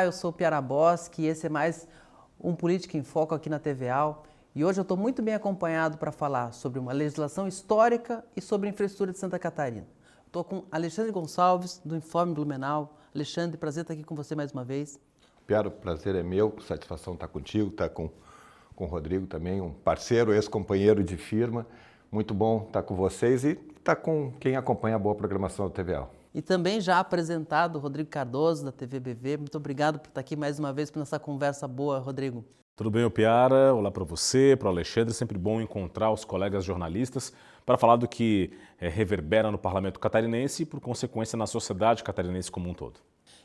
Olá, eu sou o Piara Bosque e esse é mais um Política em Foco aqui na TVA. E hoje eu estou muito bem acompanhado para falar sobre uma legislação histórica e sobre a infraestrutura de Santa Catarina. Estou com Alexandre Gonçalves, do Informe Blumenau. Alexandre, prazer estar aqui com você mais uma vez. Piara, o prazer é meu, satisfação estar contigo, estar com o Rodrigo também, um parceiro, ex-companheiro de firma. Muito bom estar com vocês e estar com quem acompanha a boa programação da TVA. E também já apresentado, Rodrigo Cardoso, da TVBV. Muito obrigado por estar aqui mais uma vez para nossa conversa boa, Rodrigo. Tudo bem, Piara? Olá para você, para o Alexandre. Sempre bom encontrar os colegas jornalistas para falar do que reverbera no Parlamento catarinense e, por consequência, na sociedade catarinense como um todo.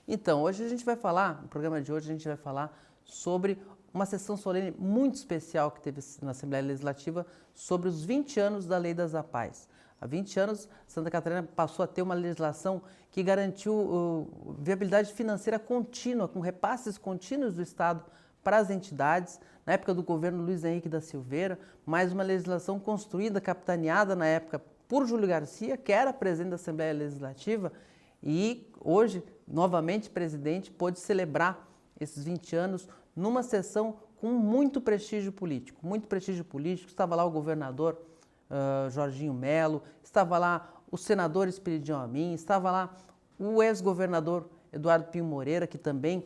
Então, hoje a gente vai falar, no programa de hoje a gente vai falar sobre uma sessão solene muito especial que teve na Assembleia Legislativa sobre os 20 anos da Lei das APAES. Há 20 anos, Santa Catarina passou a ter uma legislação que garantiu viabilidade financeira contínua, com repasses contínuos do Estado para as entidades. Na época do governo Luiz Henrique da Silveira, mais uma legislação construída, capitaneada na época por Júlio Garcia, que era presidente da Assembleia Legislativa, e hoje, novamente presidente, pôde celebrar esses 20 anos numa sessão com muito prestígio político. Muito prestígio político, estava lá o governador Jorginho Melo, estava lá o senador Esperidião Amin, estava lá o ex-governador Eduardo Pinho Moreira, que também,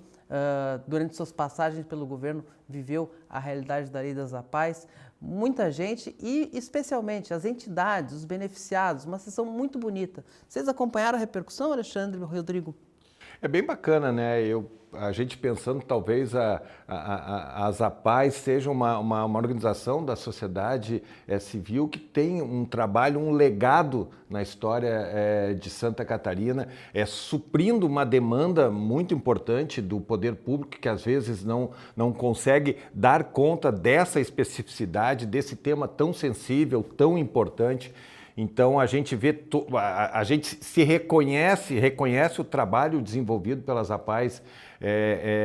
durante suas passagens pelo governo, viveu a realidade da Lei das APAES. Muita gente e, especialmente, as entidades, os beneficiados, uma sessão muito bonita. Vocês acompanharam a repercussão, Alexandre e Rodrigo? É bem bacana, né? A gente pensando que talvez as APAES sejam uma organização da sociedade civil que tem um trabalho, um legado na história de Santa Catarina, suprindo uma demanda muito importante do poder público que às vezes não consegue dar conta dessa especificidade, desse tema tão sensível, tão importante. Então a gente vê, a gente se reconhece o trabalho desenvolvido pelas APAES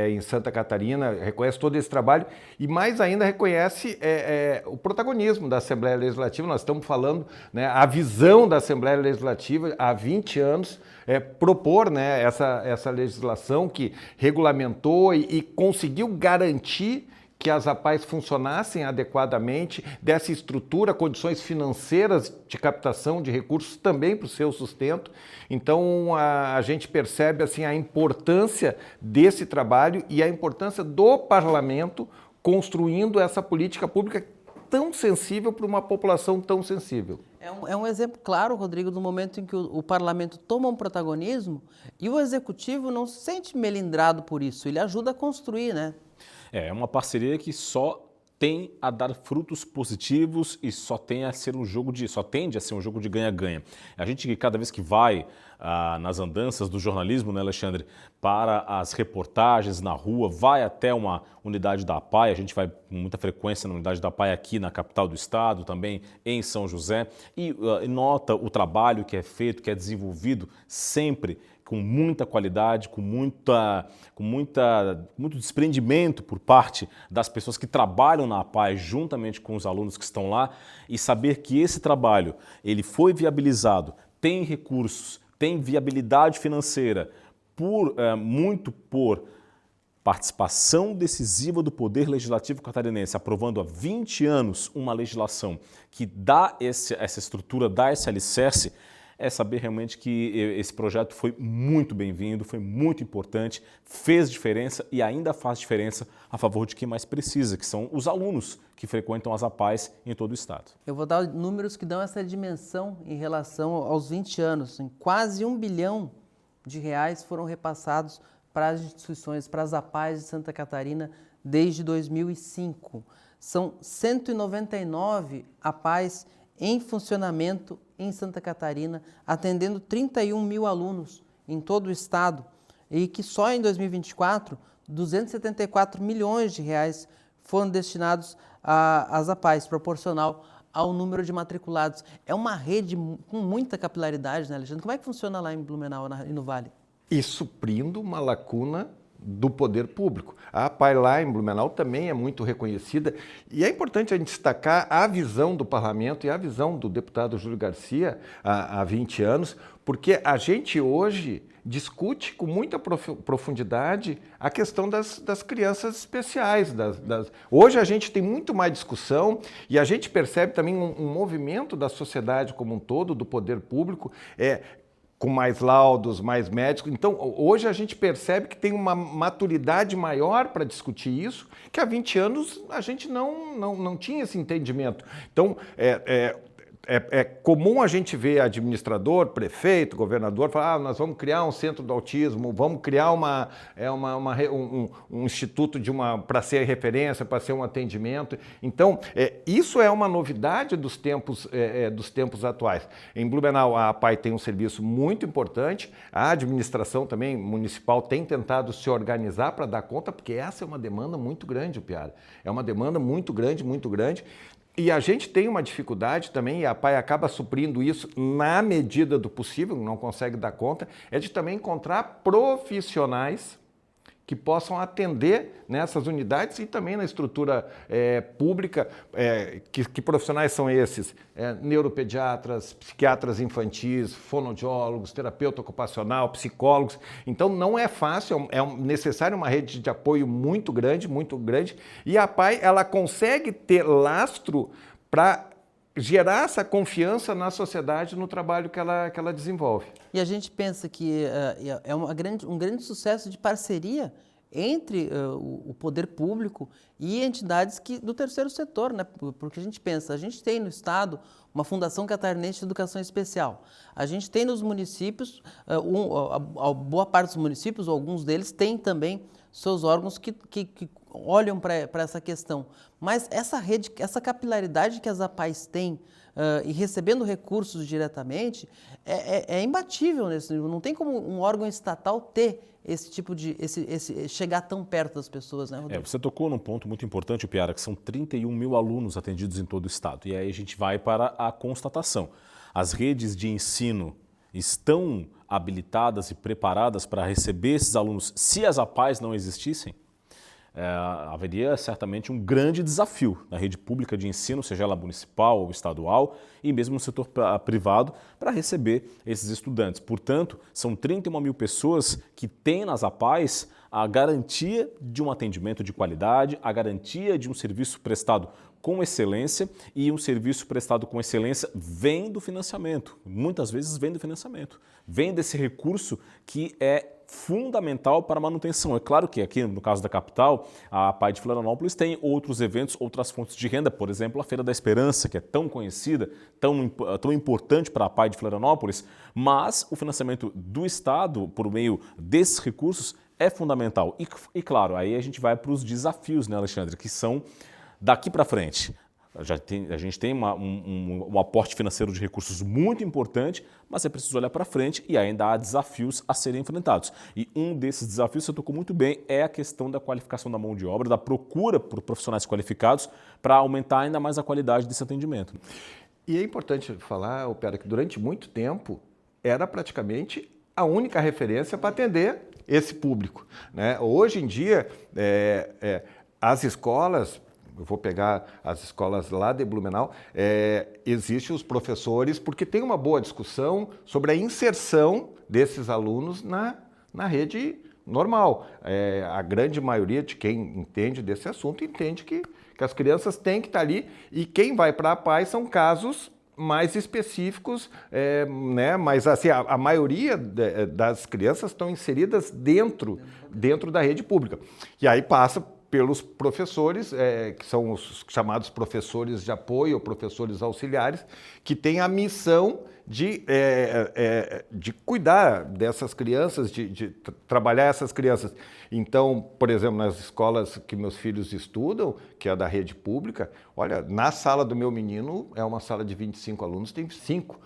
em Santa Catarina, reconhece todo esse trabalho e mais ainda reconhece o protagonismo da Assembleia Legislativa. Nós estamos falando, né, a visão da Assembleia Legislativa há 20 anos, propor, né, essa legislação que regulamentou e conseguiu garantir que as APAES funcionassem adequadamente, dessa estrutura, condições financeiras de captação de recursos também para o seu sustento. Então, a gente percebe assim, a importância desse trabalho e a importância do parlamento construindo essa política pública tão sensível para uma população tão sensível. É um exemplo claro, Rodrigo, do momento em que o parlamento toma um protagonismo e o executivo não se sente melindrado por isso, ele ajuda a construir, né? É uma parceria que só tem a dar frutos positivos e só tende a ser um jogo de ganha-ganha. A gente que cada vez que vai nas andanças do jornalismo, né, Alexandre, para as reportagens na rua, vai até uma unidade da APAE, a gente vai com muita frequência na unidade da APAE aqui na capital do estado, também em São José, e nota o trabalho que é feito, que é desenvolvido sempre com muita qualidade, com muito desprendimento por parte das pessoas que trabalham na APAE juntamente com os alunos que estão lá, e saber que esse trabalho ele foi viabilizado, tem recursos, tem viabilidade financeira, muito por participação decisiva do Poder Legislativo catarinense, aprovando há 20 anos uma legislação que dá essa estrutura, dá esse alicerce, é saber realmente que esse projeto foi muito bem-vindo, foi muito importante, fez diferença e ainda faz diferença a favor de quem mais precisa, que são os alunos que frequentam as APAES em todo o estado. Eu vou dar números que dão essa dimensão em relação aos 20 anos. Quase R$1 bilhão foram repassados para as instituições, para as APAES de Santa Catarina desde 2005. São 199 APAES em funcionamento em Santa Catarina, atendendo 31 mil alunos em todo o estado, e que só em 2024, 274 milhões de reais foram destinados às APAES, proporcional ao número de matriculados. É uma rede com muita capilaridade, né, Alexandre? Como é que funciona lá em Blumenau e no Vale? E suprindo uma lacuna do poder público. A APAE lá em Blumenau também é muito reconhecida e é importante a gente destacar a visão do parlamento e a visão do deputado Júlio Garcia há 20 anos, porque a gente hoje discute com muita profundidade a questão das crianças especiais. Hoje a gente tem muito mais discussão e a gente percebe também um movimento da sociedade como um todo, do poder público, com mais laudos, mais médicos. Então, hoje a gente percebe que tem uma maturidade maior para discutir isso, que há 20 anos a gente não tinha esse entendimento. Então, é comum a gente ver administrador, prefeito, governador falar: nós vamos criar um centro do autismo, vamos criar um instituto para ser referência, para ser um atendimento. Então, isso é uma novidade dos tempos atuais. Em Blumenau, a APAE tem um serviço muito importante, a administração também municipal tem tentado se organizar para dar conta, porque essa é uma demanda muito grande, Piara. É uma demanda muito grande, muito grande. E a gente tem uma dificuldade também, e a APAE acaba suprindo isso na medida do possível, não consegue dar conta, é de também encontrar profissionais que possam atender nessas unidades e também na estrutura pública. Que profissionais são esses? Neuropediatras, psiquiatras infantis, fonoaudiólogos, terapeuta ocupacional, psicólogos. Então não é fácil, é necessário uma rede de apoio muito grande, e a APAE ela consegue ter lastro para gerar essa confiança na sociedade no trabalho que ela desenvolve. E a gente pensa que é um grande sucesso de parceria entre o poder público e entidades do terceiro setor, né? Porque a gente tem no Estado uma Fundação Catarinense de Educação Especial. A gente tem nos municípios, boa parte dos municípios, ou alguns deles, têm também seus órgãos que olham para essa questão. Mas essa rede, essa capilaridade que as APAES têm e recebendo recursos diretamente é imbatível nesse nível. Não tem como um órgão estatal ter esse tipo de chegar tão perto das pessoas, né, Rodrigo? Você tocou num ponto muito importante, Piara, que são 31 mil alunos atendidos em todo o estado. E aí a gente vai para a constatação. As redes de ensino estão habilitadas e preparadas para receber esses alunos se as APAES não existissem? Haveria certamente um grande desafio na rede pública de ensino, seja ela municipal ou estadual, e mesmo no setor privado, para receber esses estudantes. Portanto, são 31 mil pessoas que têm nas APAES a garantia de um atendimento de qualidade, a garantia de um serviço prestado com excelência, e um serviço prestado com excelência vem do financiamento, muitas vezes vem do financiamento, vem desse recurso que é fundamental para a manutenção. É claro que aqui, no caso da capital, a APAE de Florianópolis tem outros eventos, outras fontes de renda, por exemplo, a Feira da Esperança, que é tão conhecida, tão importante para a APAE de Florianópolis, mas o financiamento do Estado, por meio desses recursos, é fundamental. E claro, aí a gente vai para os desafios, né, Alexandre, que são daqui para frente. A gente tem um aporte financeiro de recursos muito importante, mas é preciso olhar para frente e ainda há desafios a serem enfrentados. E um desses desafios, você tocou muito bem, é a questão da qualificação da mão de obra, da procura por profissionais qualificados para aumentar ainda mais a qualidade desse atendimento. E é importante falar, Piara, que durante muito tempo era praticamente a única referência para atender esse público, né? Hoje em dia, as escolas... Eu vou pegar as escolas lá de Blumenau, existem os professores, porque tem uma boa discussão sobre a inserção desses alunos na rede normal. A grande maioria de quem entende desse assunto entende que as crianças têm que estar ali, e quem vai para a APAE são casos mais específicos, né? Mas assim, a maioria das crianças estão inseridas dentro da rede pública. E aí passa pelos professores, que são os chamados professores de apoio ou professores auxiliares, que têm a missão de cuidar dessas crianças, de trabalhar essas crianças. Então, por exemplo, nas escolas que meus filhos estudam, que é da rede pública, olha, na sala do meu menino, é uma sala de 25 alunos, tem 5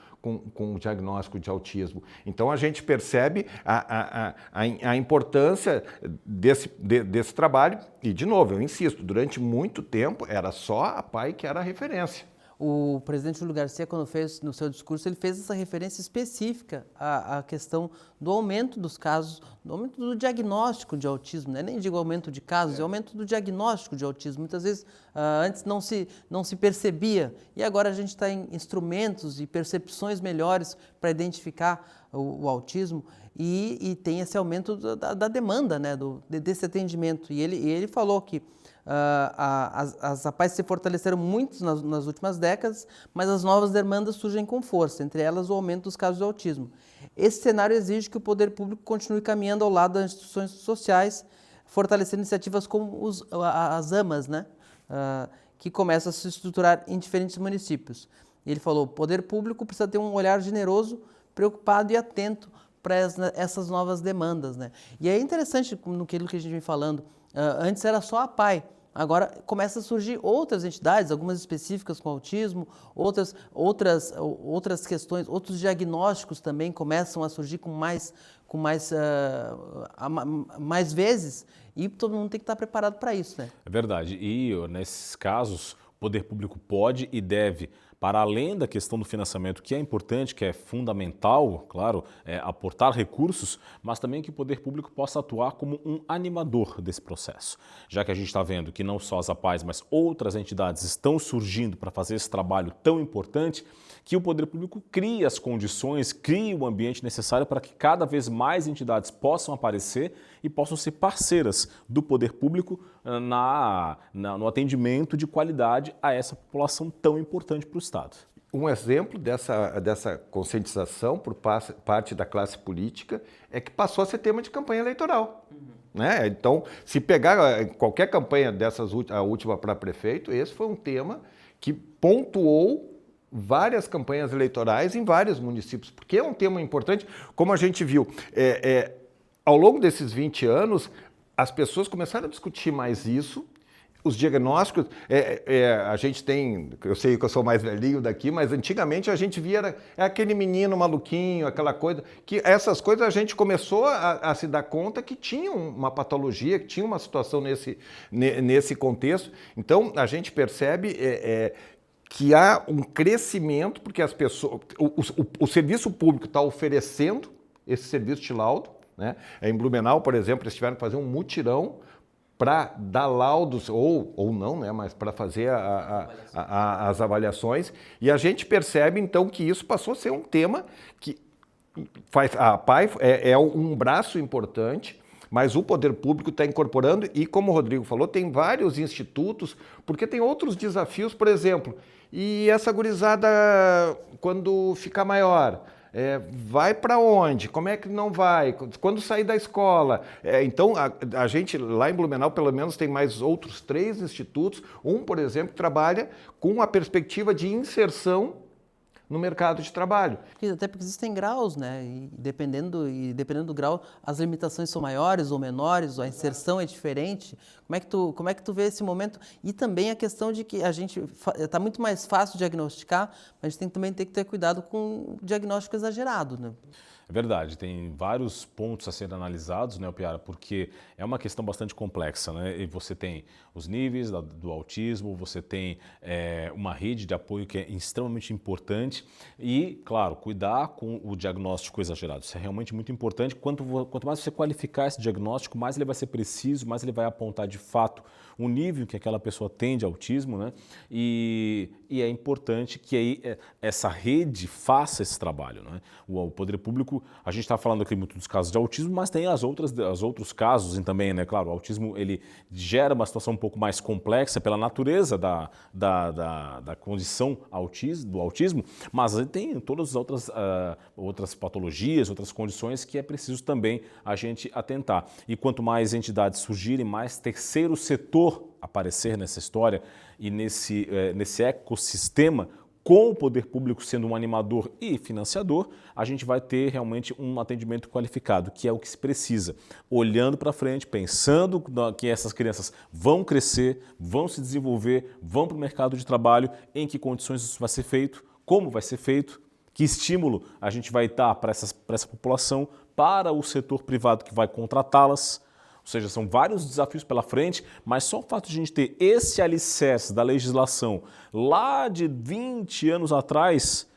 com diagnóstico de autismo. Então, a gente percebe a importância desse trabalho. E, de novo, eu insisto, durante muito tempo era só a APAE que era a referência. O presidente Júlio Garcia, quando fez no seu discurso, ele fez essa referência específica à questão do aumento dos casos, do aumento do diagnóstico de autismo, né? Nem digo aumento de casos, é aumento do diagnóstico de autismo. Muitas vezes, antes não se percebia, e agora a gente está em instrumentos e percepções melhores para identificar o autismo, e tem esse aumento da demanda, né, desse atendimento. E ele falou que as APAES se fortaleceram muito nas últimas décadas, mas as novas demandas surgem com força, entre elas o aumento dos casos de autismo. Esse cenário exige que o poder público continue caminhando ao lado das instituições sociais, fortalecendo iniciativas como as AMAs, né, que começam a se estruturar em diferentes municípios. Ele falou, o poder público precisa ter um olhar generoso, preocupado e atento para essas novas demandas, né? E é interessante no que a gente vem falando, antes era só a APAE, agora começa a surgir outras entidades, algumas específicas com autismo, outras questões, outros diagnósticos também começam a surgir com mais vezes, e todo mundo tem que estar preparado para isso, né? É verdade. E nesses casos, o poder público pode e deve, para além da questão do financiamento, que é importante, que é fundamental, claro, aportar recursos, mas também que o poder público possa atuar como um animador desse processo. Já que a gente está vendo que não só as APAES, mas outras entidades estão surgindo para fazer esse trabalho tão importante, que o poder público crie as condições, crie o ambiente necessário para que cada vez mais entidades possam aparecer e possam ser parceiras do poder público no atendimento de qualidade a essa população tão importante para o Estado. Um exemplo dessa conscientização por parte da classe política é que passou a ser tema de campanha eleitoral. Né? Então, se pegar qualquer campanha dessas, a última para prefeito, esse foi um tema que pontuou várias campanhas eleitorais em vários municípios, porque é um tema importante, como a gente viu. Ao longo desses 20 anos, as pessoas começaram a discutir mais isso, os diagnósticos, a gente tem, eu sei que eu sou mais velhinho daqui, mas antigamente a gente via aquele menino maluquinho, aquela coisa, que essas coisas a gente começou a se dar conta que tinha uma patologia, que tinha uma situação nesse contexto. Então, a gente percebe que há um crescimento, porque as pessoas, o serviço público está oferecendo esse serviço de laudo, né? Em Blumenau, por exemplo, eles tiveram que fazer um mutirão para dar laudos, ou não, né? Mas para fazer as avaliações. E a gente percebe, então, que isso passou a ser um tema que a APAE é um braço importante, mas o poder público está incorporando e, como o Rodrigo falou, tem vários institutos, porque tem outros desafios, por exemplo, e essa gurizada, quando ficar maior, vai para onde? Como é que não vai? Quando sair da escola? Então, a gente lá em Blumenau, pelo menos, tem mais outros 3 institutos. Um, por exemplo, trabalha com a perspectiva de inserção no mercado de trabalho. Até porque existem graus, né? E dependendo do grau, as limitações são maiores ou menores, a inserção é diferente. Como é que tu vê esse momento? E também a questão de que a gente está muito mais fácil diagnosticar, mas a gente também tem que ter cuidado com o diagnóstico exagerado, né? É verdade, tem vários pontos a serem analisados, né, Piara, porque é uma questão bastante complexa, né? E você tem os níveis do autismo, você tem uma rede de apoio que é extremamente importante e, claro, cuidar com o diagnóstico exagerado. Isso é realmente muito importante. Quanto mais você qualificar esse diagnóstico, mais ele vai ser preciso, mais ele vai apontar de fato o nível que aquela pessoa tem de autismo, né? E é importante que aí essa rede faça esse trabalho, né? O poder público, a gente está falando aqui muito dos casos de autismo, mas tem os outros casos também, né? Claro, o autismo ele gera uma situação um pouco mais complexa pela natureza da condição do autismo, mas tem todas as outras patologias, outras condições que é preciso também a gente atentar. E quanto mais entidades surgirem, mais terceiro setor aparecer nessa história e nesse ecossistema, com o poder público sendo um animador e financiador, a gente vai ter realmente um atendimento qualificado, que é o que se precisa. Olhando para frente, pensando que essas crianças vão crescer, vão se desenvolver, vão para o mercado de trabalho, em que condições isso vai ser feito, como vai ser feito, que estímulo a gente vai dar para essa população, para o setor privado que vai contratá-las. Ou seja, são vários desafios pela frente, mas só o fato de a gente ter esse alicerce da legislação lá de 20 anos atrás,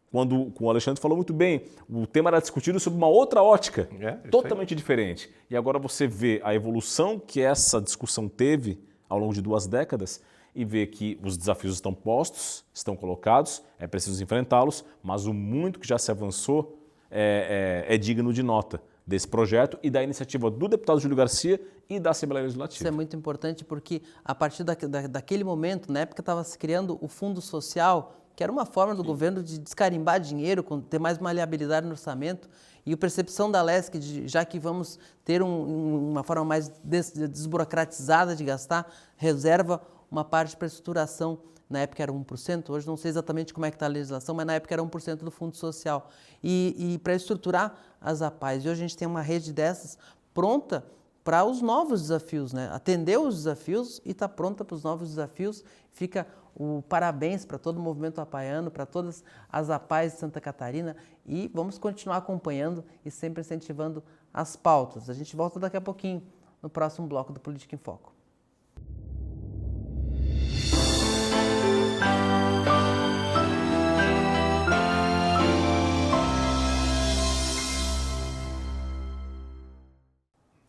quando o Alexandre falou muito bem, o tema era discutido sob uma outra ótica, totalmente diferente. E agora você vê a evolução que essa discussão teve ao longo de 2 décadas e vê que os desafios estão postos, estão colocados, é preciso enfrentá-los, mas o muito que já se avançou é digno de nota desse projeto e da iniciativa do deputado Júlio Garcia e da Assembleia Legislativa. Isso é muito importante porque a partir daquele momento, na época estava se criando o Fundo Social, que era uma forma do governo de descarimbar dinheiro, ter mais maleabilidade no orçamento, e a percepção da LESC, já que vamos ter uma forma mais desburocratizada de gastar, reserva uma parte para estruturação. Na época era 1%, hoje não sei exatamente como é que está a legislação, mas na época era 1% do Fundo Social. E para estruturar as APAES. E hoje a gente tem uma rede dessas pronta para os novos desafios, né? Atendeu os desafios e está pronta para os novos desafios. Fica o parabéns para todo o movimento apaiano, para todas as APAES de Santa Catarina, e vamos continuar acompanhando e sempre incentivando as pautas. A gente volta daqui a pouquinho no próximo bloco do Política em Foco.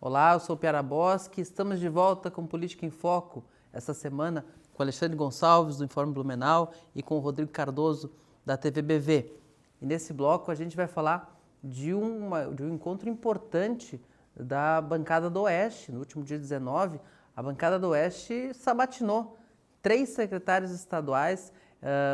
Olá, eu sou o Piara Bosque, estamos de volta com Política em Foco essa semana com Alexandre Gonçalves, do Informe Blumenau, e com o Rodrigo Cardoso, da TVBV. E nesse bloco a gente vai falar de um encontro importante da bancada do Oeste. No último dia 19, a bancada do Oeste sabatinou 3 secretários estaduais,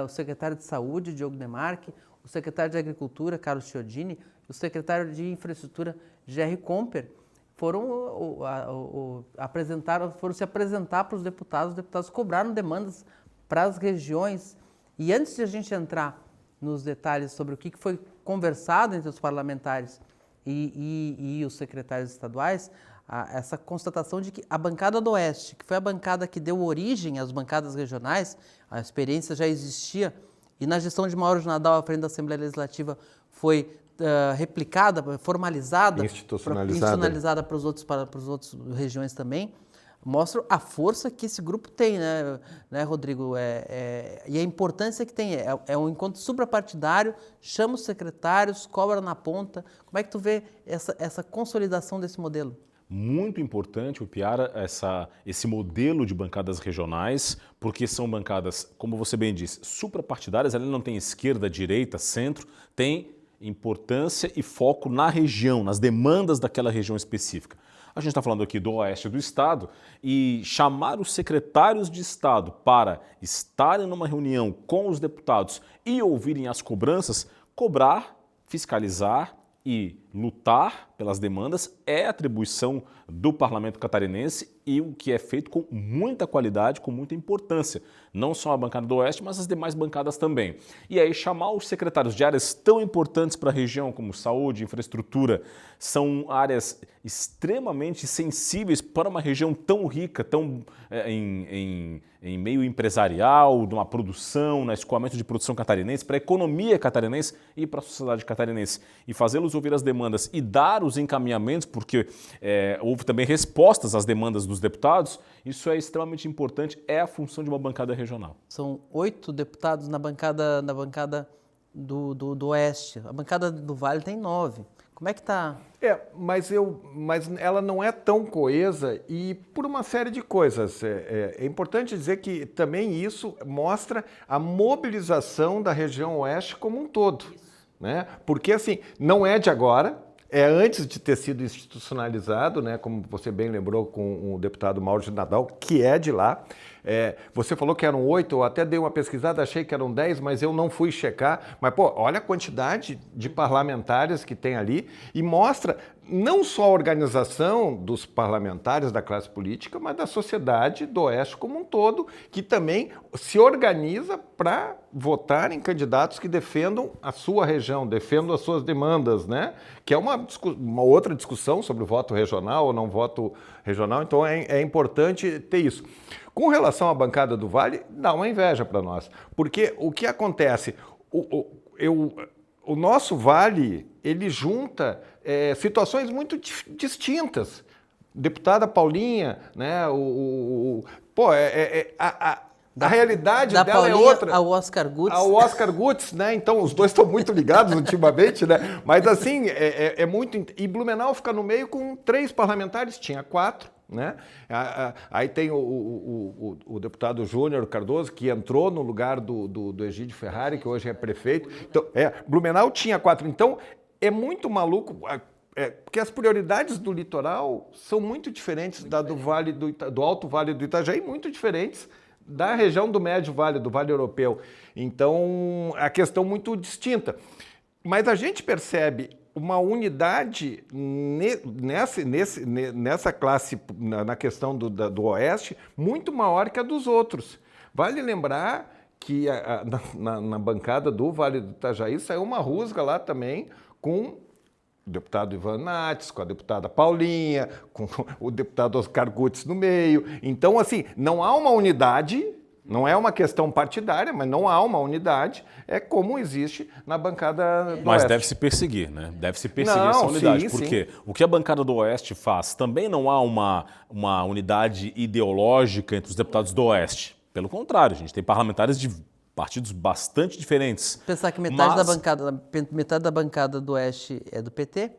o secretário de Saúde, Diogo Demarque, o secretário de Agricultura, Carlos Chiodini, e o secretário de Infraestrutura, Gerry Comper, foram se apresentar para os deputados cobraram demandas para as regiões. E antes de a gente entrar nos detalhes sobre o que foi conversado entre os parlamentares e os secretários estaduais, essa constatação de que a bancada do Oeste, que foi a bancada que deu origem às bancadas regionais, a experiência já existia, e na gestão de Mauro de Nadal à frente da Assembleia Legislativa foi replicada, formalizada, institucionalizada para os outros regiões também, mostra a força que esse grupo tem, né Rodrigo? E a importância que tem. É um encontro suprapartidário, chama os secretários, cobra na ponta. Como é que tu vê essa consolidação desse modelo? Muito importante, o Piara, esse modelo de bancadas regionais, porque são bancadas, como você bem disse, suprapartidárias, ela não tem esquerda, direita, centro, tem importância e foco na região, nas demandas daquela região específica. A gente está falando aqui do Oeste do Estado e chamar os secretários de Estado para estarem numa reunião com os deputados e ouvirem as cobranças, cobrar, fiscalizar e lutar pelas demandas é atribuição do Parlamento catarinense e o que é feito com muita qualidade, com muita importância. Não só a bancada do Oeste, mas as demais bancadas também. E aí chamar os secretários de áreas tão importantes para a região, como saúde, infraestrutura, são áreas extremamente sensíveis para uma região tão rica, tão em meio empresarial, de uma produção, no escoamento de produção catarinense, para a economia catarinense e para a sociedade catarinense. E fazê-los ouvir as demandas e dar os encaminhamentos, porque houve também respostas às demandas dos deputados, isso é extremamente importante, é a função de uma bancada regional. São 8 deputados na bancada do Oeste, a bancada do Vale tem 9. Como é que está? Mas ela não é tão coesa e por uma série de coisas. É importante dizer que também isso mostra a mobilização da região Oeste como um todo, né? Porque assim, não é de agora, é antes de ter sido institucionalizado, né? Como você bem lembrou com o deputado Mauro de Nadal, que é de lá. Você falou que eram 8, eu até dei uma pesquisada, achei que eram 10, mas eu não fui checar. Mas, olha a quantidade de parlamentares que tem ali e mostra não só a organização dos parlamentares da classe política, mas da sociedade do Oeste como um todo, que também se organiza para votar em candidatos que defendam a sua região, defendam as suas demandas, né? Que é uma outra discussão sobre o voto regional ou não voto regional, então é importante ter isso. Com relação à bancada do Vale, dá uma inveja para nós, porque o que acontece, o nosso Vale, ele junta situações muito distintas. Deputada Paulinha, né? A realidade da dela Paulinha é outra. Ao Oscar Gutz. Ao Oscar Gutz, né? Então os dois estão muito ligados ultimamente, né? Mas assim, é muito... E Blumenau fica no meio com 3 parlamentares, tinha 4. Né? Aí tem o deputado Júnior Cardoso, que entrou no lugar do Egídio Ferrari, que hoje é prefeito. Então, Blumenau tinha 4. Então, é muito maluco, porque as prioridades do litoral são muito diferentes do Alto Vale do Itajaí, muito diferentes da região do Médio Vale, do Vale Europeu. Então, a questão muito distinta. Mas a gente percebe uma unidade nessa classe, na questão do Oeste, muito maior que a dos outros. Vale lembrar que na bancada do Vale do Itajaí saiu uma rusga lá também com o deputado Ivan Nates, com a deputada Paulinha, com o deputado Oscar Gutz no meio. Então, assim, não há uma unidade, não é uma questão partidária, mas não há uma unidade, é como existe na bancada do Mas Oeste. deve se perseguir, né? Deve se perseguir essa unidade, porque o que a bancada do Oeste faz, também não há uma unidade ideológica entre os deputados do Oeste. Pelo contrário, a gente tem parlamentares de partidos bastante diferentes. Pensar que metade da bancada do Oeste é do PT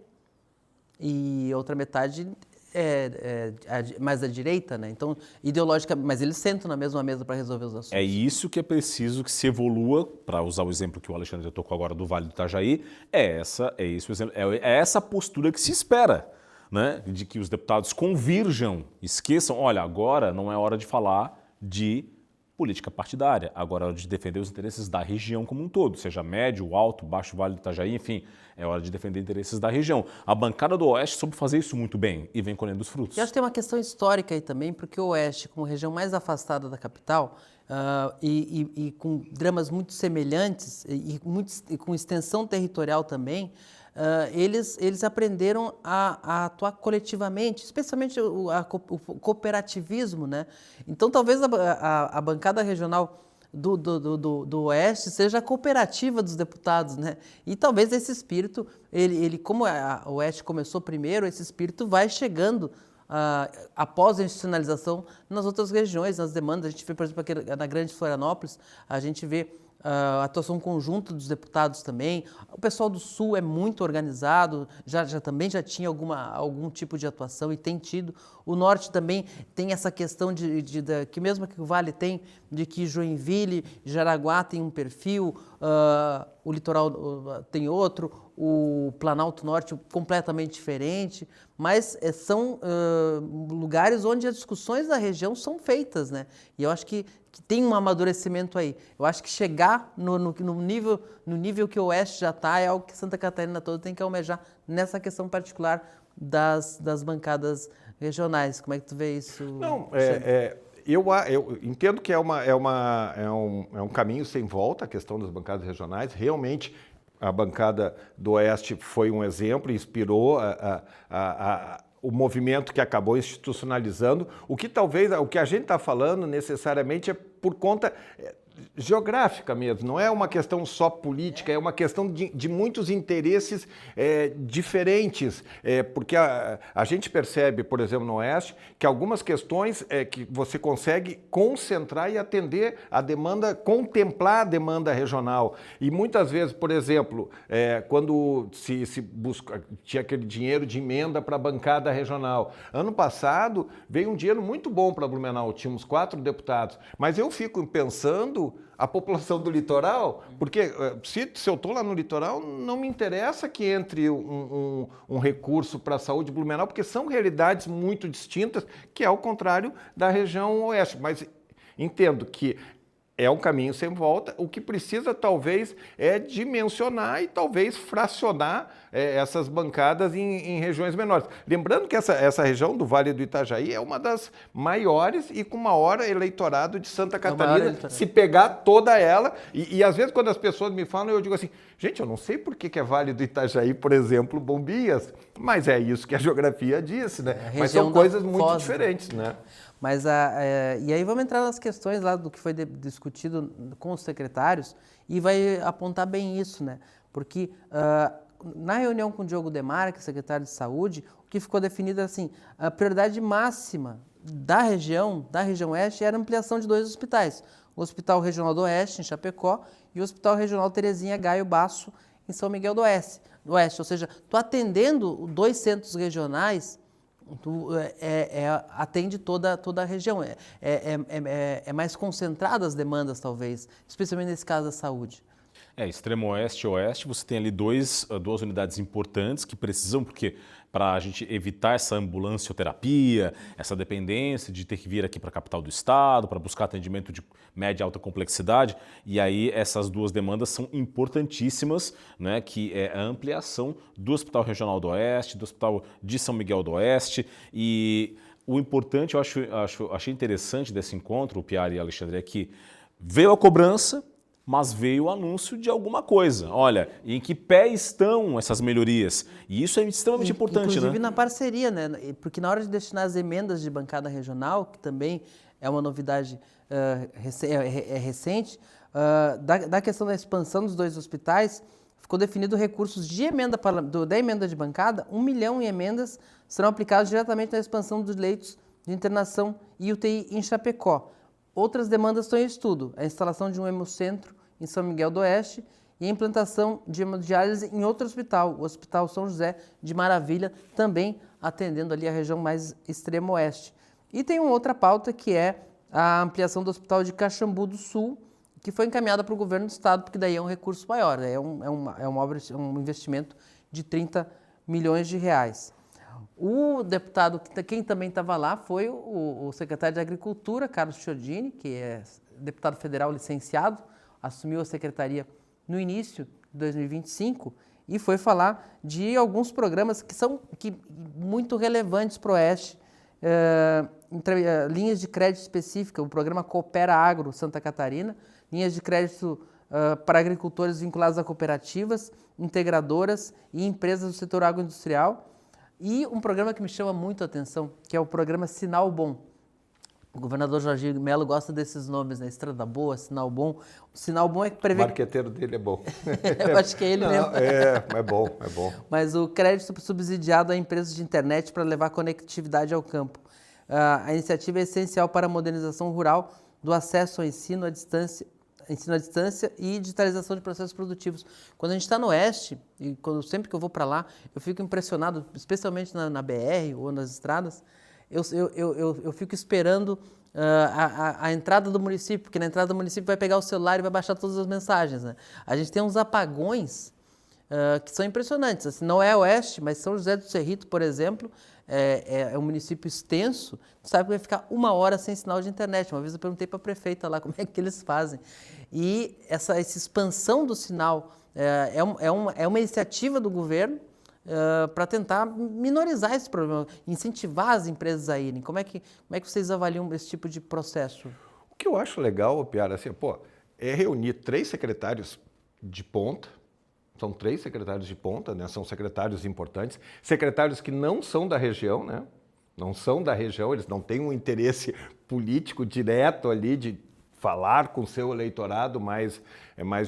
e outra metade é mais da direita, né? Então, ideológica, mas eles sentam na mesma mesa para resolver os assuntos. É isso que é preciso que se evolua, para usar o exemplo que o Alexandre tocou agora do Vale do Itajaí, é essa postura que se espera, né? De que os deputados convirjam, esqueçam, olha, agora não é hora de falar de política partidária, agora é hora de defender os interesses da região como um todo, seja médio, alto, baixo Vale do Itajaí, enfim, é hora de defender interesses da região. A bancada do Oeste soube fazer isso muito bem e vem colhendo os frutos. E acho que tem uma questão histórica aí também, porque o Oeste, como região mais afastada da capital, e com dramas muito semelhantes e com extensão territorial também, eles aprenderam a atuar coletivamente, especialmente o cooperativismo, né? Então, talvez a bancada regional do Oeste seja a cooperativa dos deputados, né? E talvez esse espírito, como o Oeste começou primeiro, esse espírito vai chegando após a institucionalização nas outras regiões, nas demandas. A gente vê, por exemplo, aqui na Grande Florianópolis, a gente vê a atuação conjunta dos deputados também. O pessoal do Sul é muito organizado, também já tinha algum tipo de atuação e tem tido. O Norte também tem essa questão que mesmo que o Vale tem, de que Joinville, Jaraguá tem um perfil, o litoral tem outro, o Planalto Norte completamente diferente, mas são lugares onde as discussões da região são feitas, né? E eu acho que tem um amadurecimento aí. Eu acho que chegar no nível que o Oeste já está é algo que Santa Catarina toda tem que almejar nessa questão particular das bancadas regionais. Como é que tu vê isso? Não, eu entendo que é um caminho sem volta a questão das bancadas regionais. Realmente, a bancada do Oeste foi um exemplo, inspirou o movimento que acabou institucionalizando. O que a gente está falando necessariamente é por conta geográfica mesmo, não é uma questão só política, é uma questão de muitos interesses diferentes, porque a gente percebe, por exemplo, no Oeste, que algumas questões que você consegue concentrar e atender a demanda, contemplar a demanda regional. E muitas vezes, por exemplo, quando se busca, tinha aquele dinheiro de emenda para a bancada regional. Ano passado veio um dinheiro muito bom para Blumenau, tínhamos 4 deputados, mas eu fico pensando a população do litoral, porque se eu estou lá no litoral, não me interessa que entre um recurso para a saúde Blumenau, porque são realidades muito distintas, que é o contrário da região oeste. Mas entendo que é um caminho sem volta. O que precisa, talvez, é dimensionar e talvez fracionar essas bancadas em regiões menores. Lembrando que essa região do Vale do Itajaí é uma das maiores e com maior eleitorado de Santa Catarina, se pegar toda ela. E às vezes, quando as pessoas me falam, eu digo assim, gente, eu não sei por que é Vale do Itajaí, por exemplo, Bombias, mas é isso que a geografia disse, né? Mas são coisas muito diferentes, né? Mas, e aí vamos entrar nas questões lá do que foi discutido com os secretários e vai apontar bem isso, né? Porque na reunião com o Diogo Demarque, secretário de Saúde, o que ficou definido assim, a prioridade máxima da região Oeste era a ampliação de 2 hospitais. O Hospital Regional do Oeste, em Chapecó, e o Hospital Regional Terezinha Gaio Basso, em São Miguel do Oeste. Ou seja, tu atendendo 2 centros regionais, atende toda a região, é mais concentrada as demandas, talvez, especialmente nesse caso da saúde. Extremo Oeste e Oeste, você tem ali duas unidades importantes que precisam, porque para a gente evitar essa ambulancioterapia, essa dependência de ter que vir aqui para a capital do estado, para buscar atendimento de média e alta complexidade, e aí essas duas demandas são importantíssimas, né, que é a ampliação do Hospital Regional do Oeste, do Hospital de São Miguel do Oeste, e o importante, eu achei interessante desse encontro, o Piara e Alexandre, é que veio a cobrança, mas veio o anúncio de alguma coisa. Olha, em que pé estão essas melhorias? E isso é extremamente importante, inclusive né? na parceria, né? Porque na hora de destinar as emendas de bancada regional, que também é uma novidade recente, da questão da expansão dos 2 hospitais, ficou definido recursos de emenda da emenda de bancada, 1 milhão em emendas serão aplicados diretamente na expansão dos leitos de internação e UTI em Chapecó. Outras demandas estão em estudo, a instalação de um hemocentro em São Miguel do Oeste e a implantação de hemodiálise em outro hospital, o Hospital São José de Maravilha, também atendendo ali a região mais extremo oeste. E tem uma outra pauta que é a ampliação do Hospital de Caxambu do Sul, que foi encaminhada para o governo do estado, porque daí é um recurso maior, é um investimento de 30 milhões de reais. O deputado, quem também estava lá, foi o secretário de Agricultura, Carlos Chiodini, que é deputado federal licenciado, assumiu a secretaria no início de 2025 e foi falar de alguns programas que são muito relevantes para o Oeste, linhas de crédito específicas, o programa Coopera Agro Santa Catarina, linhas de crédito para agricultores vinculados a cooperativas, integradoras e empresas do setor agroindustrial, e um programa que me chama muito a atenção, que é o programa Sinal Bom. O governador Jorginho Melo gosta desses nomes, né? Estrada Boa, Sinal Bom. O Sinal Bom é que prevê... O marqueteiro dele é bom. Eu acho que é ele mesmo. É bom, é bom. Mas o crédito subsidiado a empresas de internet para levar conectividade ao campo. A iniciativa é essencial para a modernização rural, do acesso ao ensino à distância e digitalização de processos produtivos. Quando a gente está no Oeste, e sempre que eu vou para lá, eu fico impressionado, especialmente na BR ou nas estradas, eu fico esperando a entrada do município, porque na entrada do município vai pegar o celular e vai baixar todas as mensagens, né? A gente tem uns apagões que são impressionantes. Assim, não é Oeste, mas São José do Cerrito, por exemplo, é um município extenso, sabe que vai ficar 1 hora sem sinal de internet. Uma vez eu perguntei para a prefeita lá como é que eles fazem. E essa expansão do sinal é uma iniciativa do governo para tentar minorizar esse problema, incentivar as empresas a irem. Como é que vocês avaliam esse tipo de processo? O que eu acho legal, Piara, assim, é reunir 3 secretários de ponta. São 3 secretários de ponta, né? São secretários importantes, secretários que não são da região, né? Não são da região, eles não têm um interesse político direto ali de falar com o seu eleitorado mais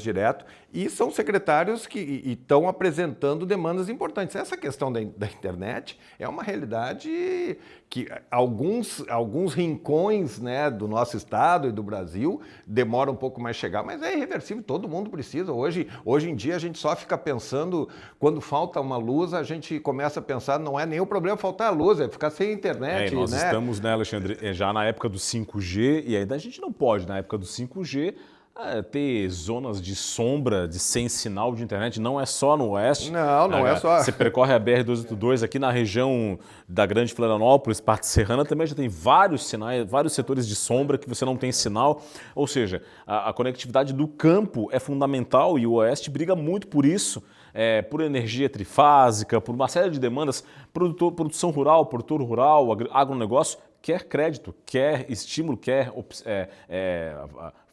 direto, e são secretários que estão apresentando demandas importantes. Essa questão da internet é uma realidade que alguns rincões, né, do nosso estado e do Brasil demoram um pouco mais a chegar, mas é irreversível, todo mundo precisa. Hoje em dia a gente só fica pensando, quando falta uma luz, a gente começa a pensar, não é nem o problema faltar a luz, é ficar sem internet. Nós né? estamos, né, Alexandre, já na época do 5G, e ainda a gente não pode, na época do 5G, ter zonas de sombra, sem sinal de internet, não é só no Oeste. Não é só. Você percorre a BR-282 aqui na região da Grande Florianópolis, parte serrana, também já tem vários sinais, vários setores de sombra que você não tem sinal. Ou seja, a conectividade do campo é fundamental e o Oeste briga muito por isso, por energia trifásica, por uma série de demandas, produção rural, produtor rural, agronegócio, quer crédito, quer estímulo, quer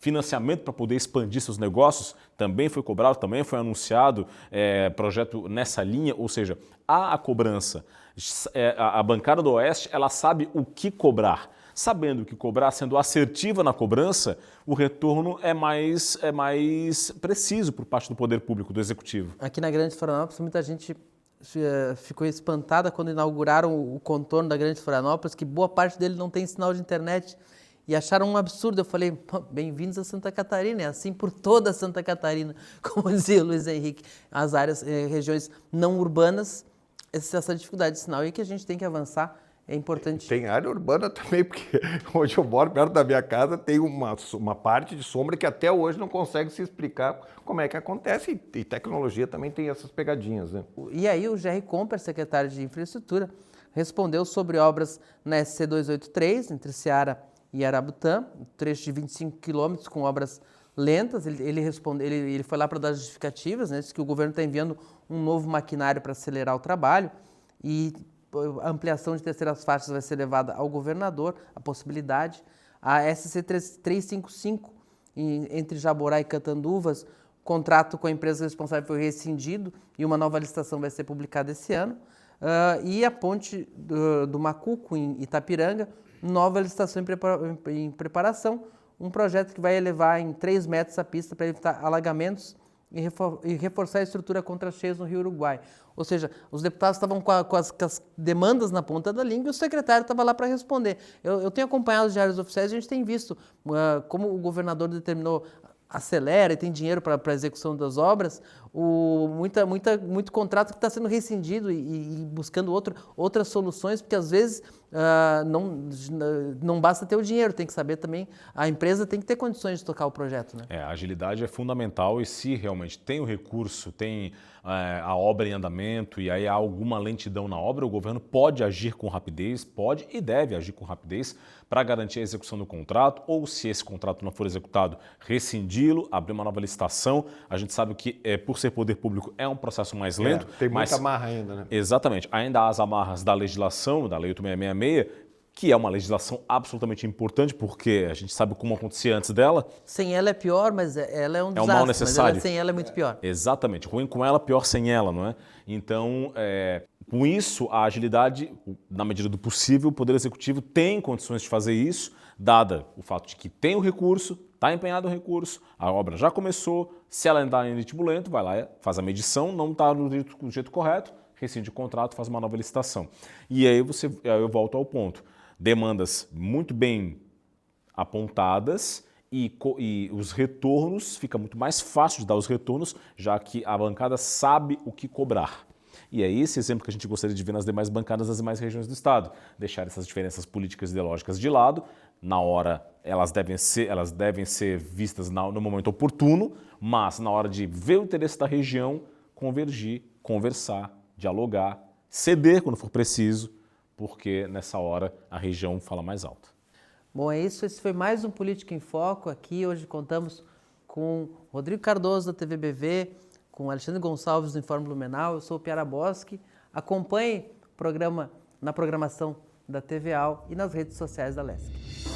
financiamento para poder expandir seus negócios, também foi cobrado, também foi anunciado projeto nessa linha, ou seja, há a cobrança. A bancada do Oeste, ela sabe o que cobrar. Sabendo o que cobrar, sendo assertiva na cobrança, o retorno é mais preciso por parte do poder público, do executivo. Aqui na Grande Florianópolis, muita gente ficou espantada quando inauguraram o contorno da Grande Florianópolis, que boa parte dele não tem sinal de internet, e acharam um absurdo. Eu falei, bem-vindos a Santa Catarina, é assim por toda Santa Catarina, como dizia o Luiz Henrique, regiões não urbanas, essa dificuldade de sinal, e que a gente tem que avançar é importante. Tem área urbana também, porque onde eu moro, perto da minha casa, tem uma parte de sombra que até hoje não consegue se explicar como é que acontece. E tecnologia também tem essas pegadinhas, né? E aí o Jerry Comper, secretário de Infraestrutura, respondeu sobre obras na SC 283, entre Ceará e Arabutã, um trecho de 25 quilômetros com obras lentas. Ele foi lá para dar justificativas, né? Disse que o governo está enviando um novo maquinário para acelerar o trabalho e a ampliação de terceiras faixas vai ser levada ao governador, a possibilidade. A SC 355, entre Jaborá e Catanduvas, contrato com a empresa responsável foi rescindido e uma nova licitação vai ser publicada esse ano. E a ponte do Macuco, em Itapiranga, nova licitação em preparação, um projeto que vai elevar em 3 metros a pista para evitar alagamentos e reforçar a estrutura contra cheias no Rio Uruguai. Ou seja, os deputados estavam com as demandas na ponta da língua e o secretário estava lá para responder. Eu tenho acompanhado os diários oficiais e a gente tem visto como o governador determinou, acelera e tem dinheiro para a execução das obras, muito contrato que está sendo rescindido e buscando outras soluções, porque às vezes não basta ter o dinheiro, tem que saber também, a empresa tem que ter condições de tocar o projeto. Né? A agilidade é fundamental e se realmente tem o recurso, tem a obra em andamento e aí há alguma lentidão na obra, o governo pode agir com rapidez, pode e deve agir com rapidez para garantir a execução do contrato, ou se esse contrato não for executado, rescindi-lo, abrir uma nova licitação. A gente sabe que, por ser poder público, é um processo mais lento. Tem muita amarra ainda, né? Exatamente. Ainda há as amarras da legislação, da Lei 8666, que é uma legislação absolutamente importante, porque a gente sabe como acontecia antes dela. Sem ela é pior, mas ela é um desastre. É um mal necessário. Mas sem ela é muito pior. Exatamente. Ruim com ela, pior sem ela, não é? Então, com isso, a agilidade, na medida do possível, o Poder Executivo tem condições de fazer isso, dada o fato de que tem o recurso, está empenhado o recurso, a obra já começou, se ela está em ritmo lento, vai lá, faz a medição, não está no jeito correto, rescinde o contrato, faz uma nova licitação. E aí eu volto ao ponto. Demandas muito bem apontadas e os retornos, fica muito mais fácil de dar os retornos, já que a bancada sabe o que cobrar. E é esse exemplo que a gente gostaria de ver nas demais bancadas das demais regiões do Estado. Deixar essas diferenças políticas e ideológicas de lado, na hora elas devem ser vistas no momento oportuno, mas na hora de ver o interesse da região, convergir, conversar, dialogar, ceder quando for preciso, porque nessa hora a região fala mais alto. Bom, é isso. Esse foi mais um Política em Foco. Aqui hoje contamos com Rodrigo Cardoso, da TVBV, com Alexandre Gonçalves, do Informe Blumenau. Eu sou o Piara Boschi. Acompanhe o programa na programação da TVAL e nas redes sociais da LESC.